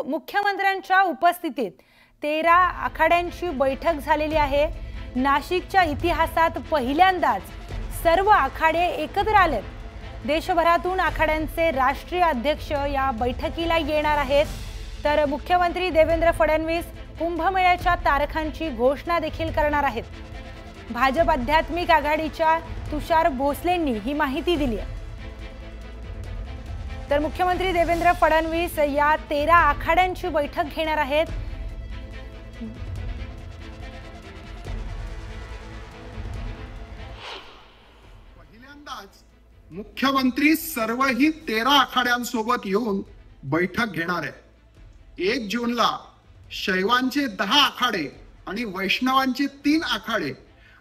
मुख्यमंत्र्यांच्या उपस्थितीत 13 आखाड्यांची बैठक झालेली आहे। नाशिकच्या इतिहासात पहिल्यांदाच सर्व आखाडे एकत्र आलेत। देशभरातून आखाड्यांचे राष्ट्रीय अध्यक्ष या बैठकीला येणार आहेत। तर मुख्यमंत्री देवेंद्र फडणवीस कुंभमेळ्याच्या तारखांची घोषणा देखील करणार आहेत। भाजप आध्यात्मिक आघाडीच्या तुषार भोसलेंनी ही माहिती दिली आहे। तर मुख्यमंत्री देवेंद्र फडणवीस या 13 आखाड्यांची बैठक घेणार आहेत। पहिल्यांदाच मुख्यमंत्री सर्वही 13 आखाड्यांसोबत येऊन बैठक घेणार आहेत। 1 जूनला शैवांचे 10 आखाडे आणि वैष्णवांचे 3 आखाडे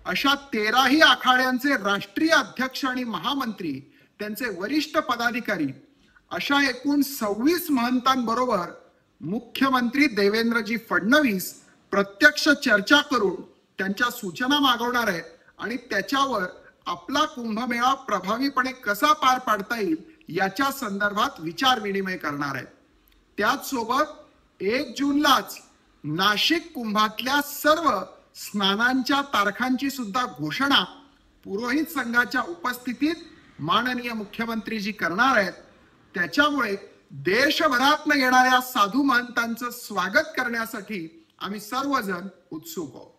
अशा 13ही आखाड्यांचे राष्ट्रीय अध्यक्ष आणि महामंत्री त्यांचे वरिष्ठ पदाधिकारी अशा एकूण 26 महंतांबरोबर मुख्यमंत्री देवेंद्रजी फडणवीस प्रत्यक्ष चर्चा करून त्यांच्या सूचना मागवणार आहेत आणि त्याच्यावर आपला कुंभमेळा प्रभावीपणे कसा पार पाडता येईल याच्या संदर्भात विचार विनिमय करणार आहेत। त्याच सोबत 1 जूनलाच नाशिक कुंभातल्या सर्व स्नानांच्या तारखांची सुद्धा घोषणा पुरोहित संघाच्या उपस्थितीत माननीय मुख्यमंत्रीजी करणार आहेत। त्याच्यामुळे देशभरातून येणाऱ्या साधू महंतांचं स्वागत करण्यासाठी आम्ही सर्वजण उत्सुक आहोत।